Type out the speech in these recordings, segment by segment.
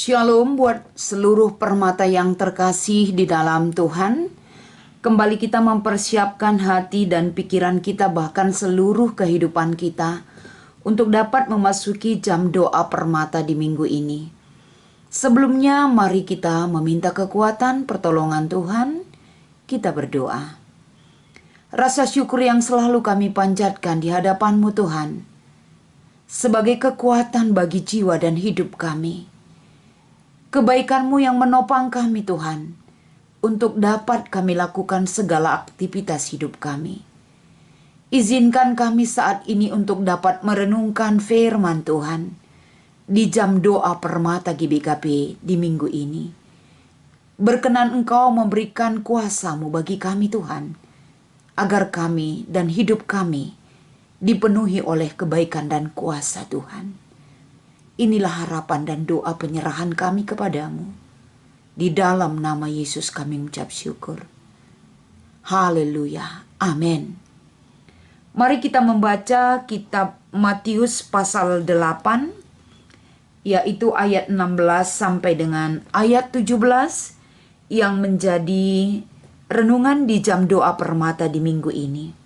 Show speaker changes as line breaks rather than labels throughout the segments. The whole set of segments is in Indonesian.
Shalom buat seluruh permata yang terkasih di dalam Tuhan. Kembali kita mempersiapkan hati dan pikiran kita, bahkan seluruh kehidupan kita, untuk dapat memasuki jam doa permata di minggu ini. Sebelumnya mari kita meminta kekuatan pertolongan Tuhan. Kita berdoa. Rasa syukur yang selalu kami panjatkan di hadapan-Mu Tuhan, sebagai kekuatan bagi jiwa dan hidup kami. Kebaikan-Mu yang menopang kami Tuhan, untuk dapat kami lakukan segala aktivitas hidup kami. Izinkan kami saat ini untuk dapat merenungkan firman Tuhan di jam doa permata GBKP di minggu ini. Berkenan Engkau memberikan kuasa-Mu bagi kami Tuhan, agar kami dan hidup kami dipenuhi oleh kebaikan dan kuasa Tuhan. Inilah harapan dan doa penyerahan kami kepadamu. Di dalam nama Yesus kami mengucap syukur. Haleluya. Amin. Mari kita membaca kitab Matius pasal 8, yaitu ayat 16 sampai dengan ayat 17, yang menjadi renungan di jam doa permata di minggu ini.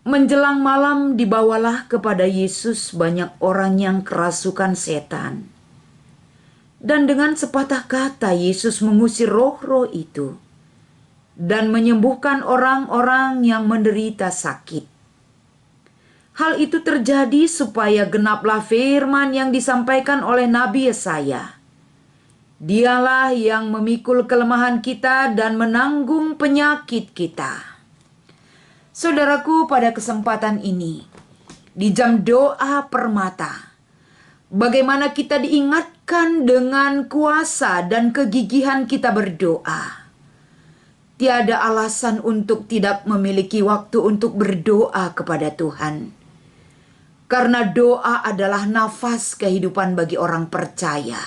Menjelang malam dibawalah kepada Yesus banyak orang yang kerasukan setan. Dan dengan sepatah kata Yesus mengusir roh-roh itu dan menyembuhkan orang-orang yang menderita sakit. Hal itu terjadi supaya genaplah firman yang disampaikan oleh Nabi Yesaya. Dialah yang memikul kelemahan kita dan menanggung penyakit kita. Saudaraku, pada kesempatan ini, di jam doa permata, bagaimana kita diingatkan dengan kuasa dan kegigihan kita berdoa. Tiada alasan untuk tidak memiliki waktu untuk berdoa kepada Tuhan. Karena doa adalah nafas kehidupan bagi orang percaya.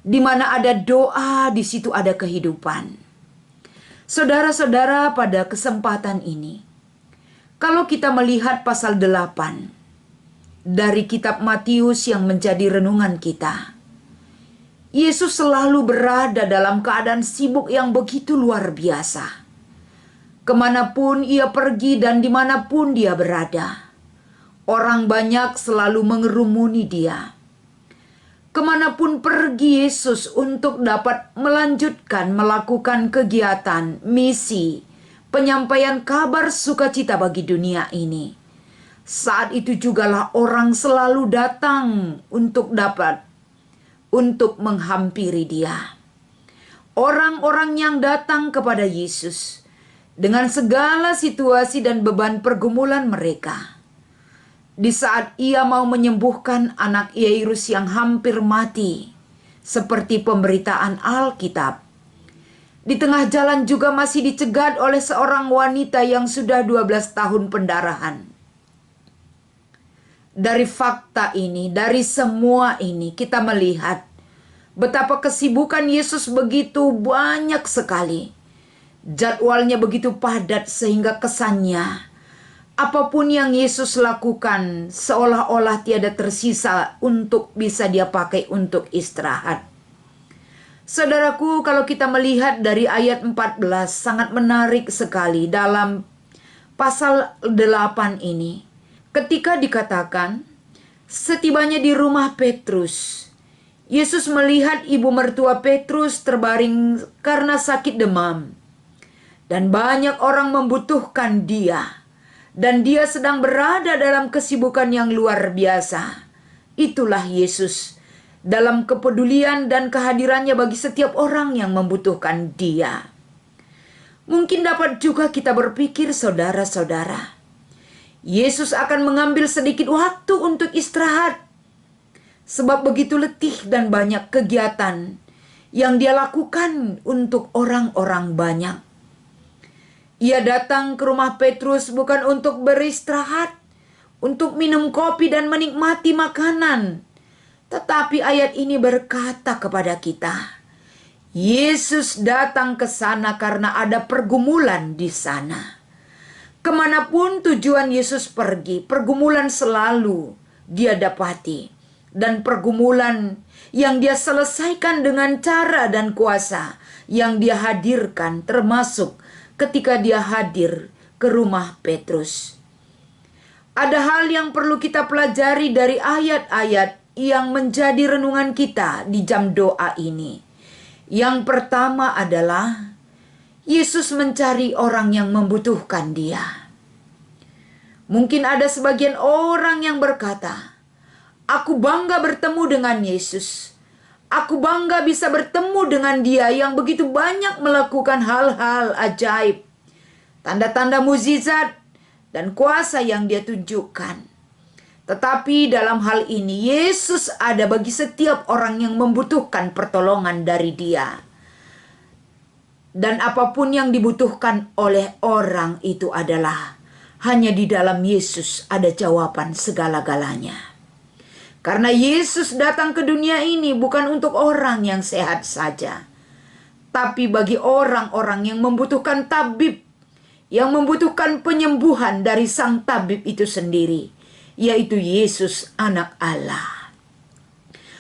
Di mana ada doa, di situ ada kehidupan. Saudara-saudara, pada kesempatan ini, kalau kita melihat pasal 8 dari kitab Matius yang menjadi renungan kita, Yesus selalu berada dalam keadaan sibuk yang begitu luar biasa. Kemanapun ia pergi dan dimanapun dia berada, orang banyak selalu mengerumuni dia. Kemanapun pergi Yesus untuk dapat melanjutkan melakukan kegiatan, misi, penyampaian kabar sukacita bagi dunia ini. Saat itu jugalah orang selalu datang untuk menghampiri dia. Orang-orang yang datang kepada Yesus dengan segala situasi dan beban pergumulan mereka. Di saat ia mau menyembuhkan anak Yairus yang hampir mati, seperti pemberitaan Alkitab. Di tengah jalan juga masih dicegat oleh seorang wanita yang sudah 12 tahun pendarahan. Dari fakta ini, dari semua ini, kita melihat betapa kesibukan Yesus begitu banyak sekali. Jadwalnya begitu padat sehingga kesannya apapun yang Yesus lakukan seolah-olah tiada tersisa untuk bisa dia pakai untuk istirahat. Saudaraku, kalau kita melihat dari ayat 14, sangat menarik sekali dalam pasal 8 ini. Ketika dikatakan, setibanya di rumah Petrus, Yesus melihat ibu mertua Petrus terbaring karena sakit demam. Dan banyak orang membutuhkan dia. Dan dia sedang berada dalam kesibukan yang luar biasa. Itulah Yesus dalam kepedulian dan kehadirannya bagi setiap orang yang membutuhkan dia. Mungkin dapat juga kita berpikir, saudara-saudara, Yesus akan mengambil sedikit waktu untuk istirahat. Sebab begitu letih dan banyak kegiatan yang dia lakukan untuk orang-orang banyak. Ia datang ke rumah Petrus bukan untuk beristirahat, untuk minum kopi dan menikmati makanan. Tetapi ayat ini berkata kepada kita, Yesus datang ke sana karena ada pergumulan di sana. Kemanapun tujuan Yesus pergi, pergumulan selalu dia dapati. dan pergumulan yang dia selesaikan dengan cara dan kuasa yang dia hadirkan, termasuk ketika dia hadir ke rumah Petrus. Ada hal yang perlu kita pelajari dari ayat-ayat yang menjadi renungan kita di jam doa ini. Yang pertama adalah Yesus mencari orang yang membutuhkan dia. Mungkin ada sebagian orang yang berkata, "Aku bangga bertemu dengan Yesus. Aku bangga bisa bertemu dengan dia yang begitu banyak melakukan hal-hal ajaib, tanda-tanda mukjizat, dan kuasa yang dia tunjukkan." Tetapi dalam hal ini, Yesus ada bagi setiap orang yang membutuhkan pertolongan dari dia. Dan apapun yang dibutuhkan oleh orang itu adalah hanya di dalam Yesus ada jawaban segala-galanya. Karena Yesus datang ke dunia ini bukan untuk orang yang sehat saja, tapi bagi orang-orang yang membutuhkan tabib, yang membutuhkan penyembuhan dari sang tabib itu sendiri, yaitu Yesus Anak Allah.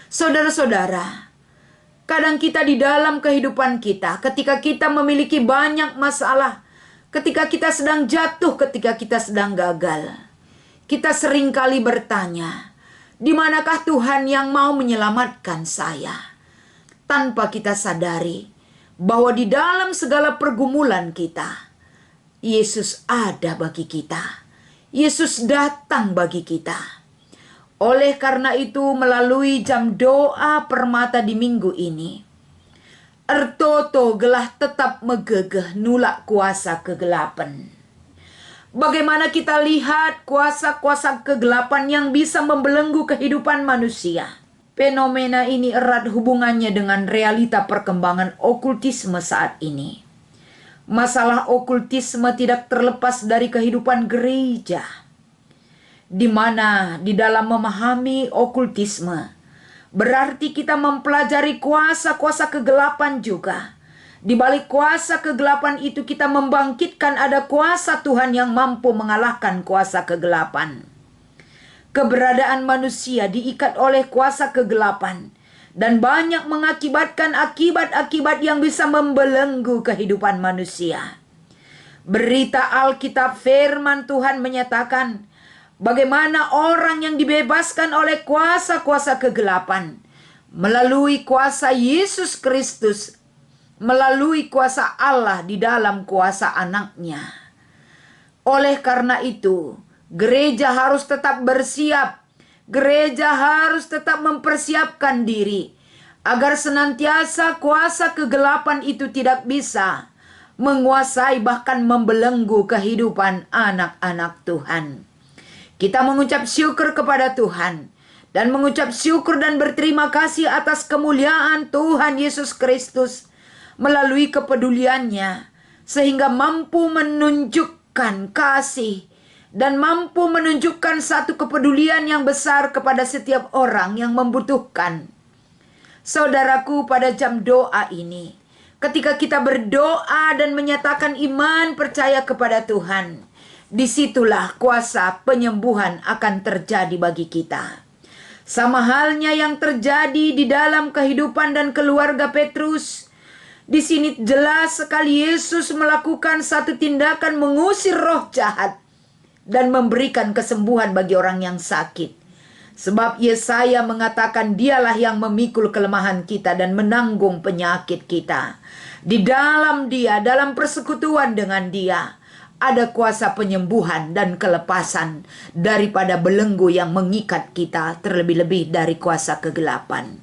Saudara-saudara, kadang kita di dalam kehidupan kita, ketika kita memiliki banyak masalah, ketika kita sedang jatuh, ketika kita sedang gagal, kita seringkali bertanya, di manakah Tuhan yang mau menyelamatkan saya? Tanpa kita sadari bahwa di dalam segala pergumulan kita, Yesus ada bagi kita. Yesus datang bagi kita. Oleh karena itu, melalui jam doa permata di minggu ini, ertoto gelah tetap megegeh nulak kuasa kegelapan. Bagaimana kita lihat kuasa-kuasa kegelapan yang bisa membelenggu kehidupan manusia. Fenomena ini erat hubungannya dengan realita perkembangan okultisme saat ini. Masalah okultisme tidak terlepas dari kehidupan gereja, di mana di dalam memahami okultisme berarti kita mempelajari kuasa-kuasa kegelapan juga. Di balik kuasa kegelapan itu kita membangkitkan ada kuasa Tuhan yang mampu mengalahkan kuasa kegelapan. Keberadaan manusia diikat oleh kuasa kegelapan dan banyak mengakibatkan akibat-akibat yang bisa membelenggu kehidupan manusia. Berita Alkitab firman Tuhan menyatakan bagaimana orang yang dibebaskan oleh kuasa-kuasa kegelapan melalui kuasa Yesus Kristus, melalui kuasa Allah di dalam kuasa Anaknya. Oleh karena itu, gereja harus tetap bersiap. Gereja harus tetap mempersiapkan diri agar senantiasa kuasa kegelapan itu tidak bisa menguasai bahkan membelenggu kehidupan anak-anak Tuhan. Kita mengucap syukur kepada Tuhan dan mengucap syukur dan berterima kasih atas kemuliaan Tuhan Yesus Kristus melalui kepeduliannya sehingga mampu menunjukkan kasih dan mampu menunjukkan satu kepedulian yang besar kepada setiap orang yang membutuhkan. Saudaraku, pada jam doa ini, ketika kita berdoa dan menyatakan iman percaya kepada Tuhan, disitulah kuasa penyembuhan akan terjadi bagi kita. Sama halnya yang terjadi di dalam kehidupan dan keluarga Petrus. Di sini jelas sekali Yesus melakukan satu tindakan mengusir roh jahat dan memberikan kesembuhan bagi orang yang sakit. Sebab Yesaya mengatakan dialah yang memikul kelemahan kita dan menanggung penyakit kita. Di dalam dia, dalam persekutuan dengan dia, ada kuasa penyembuhan dan kelepasan daripada belenggu yang mengikat kita, terlebih-lebih dari kuasa kegelapan.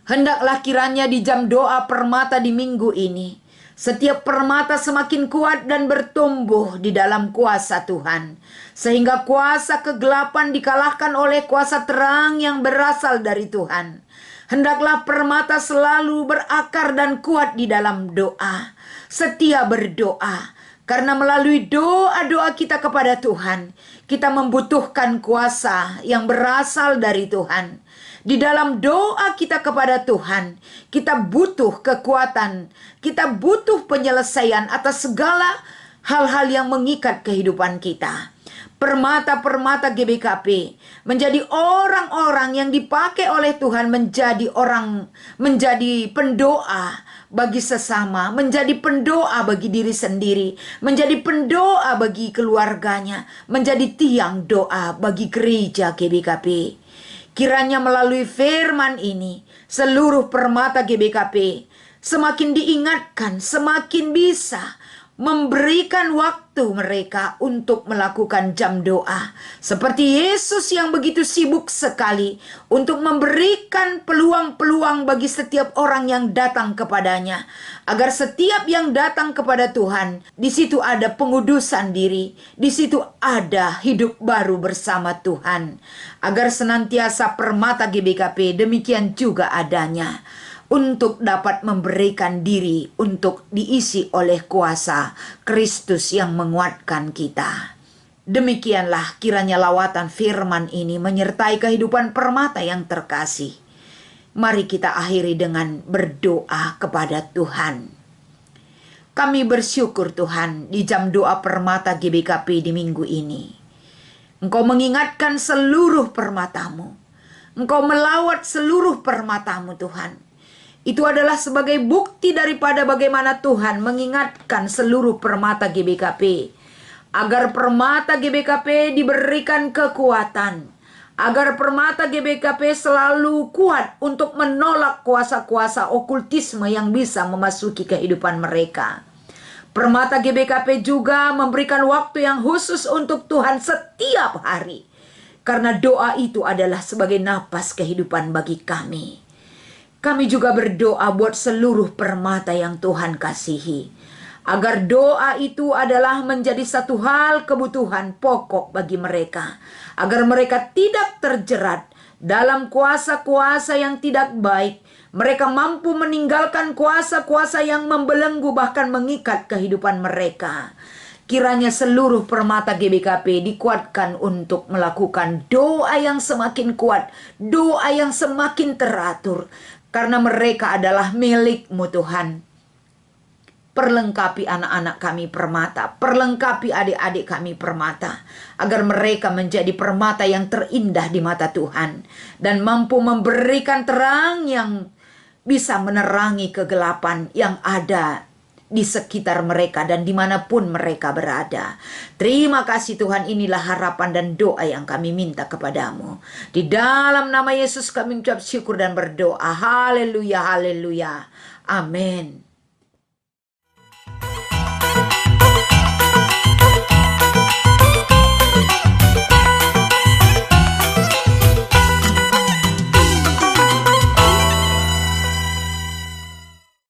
Hendaklah kiranya di jam doa permata di minggu ini, setiap permata semakin kuat dan bertumbuh di dalam kuasa Tuhan. Sehingga kuasa kegelapan dikalahkan oleh kuasa terang yang berasal dari Tuhan. Hendaklah permata selalu berakar dan kuat di dalam doa. Setia berdoa. Karena melalui doa-doa kita kepada Tuhan, kita membutuhkan kuasa yang berasal dari Tuhan. Di dalam doa kita kepada Tuhan, kita butuh kekuatan, kita butuh penyelesaian atas segala hal-hal yang mengikat kehidupan kita. Permata-permata GBKP menjadi orang-orang yang dipakai oleh Tuhan menjadi pendoa bagi sesama, menjadi pendoa bagi diri sendiri, menjadi pendoa bagi keluarganya, menjadi tiang doa bagi gereja GBKP. Kiranya melalui firman ini, seluruh permata GBKP semakin diingatkan, semakin bisa memberikan waktu mereka untuk melakukan jam doa. Seperti Yesus yang begitu sibuk sekali untuk memberikan peluang-peluang bagi setiap orang yang datang kepadanya. Agar setiap yang datang kepada Tuhan, di situ ada pengudusan diri, di situ ada hidup baru bersama Tuhan. Agar senantiasa permata GBKP demikian juga adanya, untuk dapat memberikan diri untuk diisi oleh kuasa Kristus yang menguatkan kita. Demikianlah kiranya lawatan firman ini menyertai kehidupan permata yang terkasih. Mari kita akhiri dengan berdoa kepada Tuhan. Kami bersyukur Tuhan di jam doa permata GBKP di minggu ini. Engkau mengingatkan seluruh permatamu. Engkau melawat seluruh permatamu Tuhan. Itu adalah sebagai bukti daripada bagaimana Tuhan mengingatkan seluruh permata GBKP. Agar permata GBKP diberikan kekuatan. Agar permata GBKP selalu kuat untuk menolak kuasa-kuasa okultisme yang bisa memasuki kehidupan mereka. Permata GBKP juga memberikan waktu yang khusus untuk Tuhan setiap hari. Karena doa itu adalah sebagai napas kehidupan bagi kami. Kami juga berdoa buat seluruh permata yang Tuhan kasihi. Agar doa itu adalah menjadi satu hal kebutuhan pokok bagi mereka. Agar mereka tidak terjerat dalam kuasa-kuasa yang tidak baik. Mereka mampu meninggalkan kuasa-kuasa yang membelenggu bahkan mengikat kehidupan mereka. Kiranya seluruh permata GBKP dikuatkan untuk melakukan doa yang semakin kuat. Doa yang semakin teratur. Karena mereka adalah milik-Mu Tuhan. Perlengkapi anak-anak kami permata. Perlengkapi adik-adik kami permata. Agar mereka menjadi permata yang terindah di mata Tuhan. Dan mampu memberikan terang yang bisa menerangi kegelapan yang ada di sekitar mereka dan dimanapun mereka berada. Terima kasih Tuhan, inilah harapan dan doa yang kami minta kepadamu. Di dalam nama Yesus kami ucap syukur dan berdoa. Haleluya, haleluya. Amin.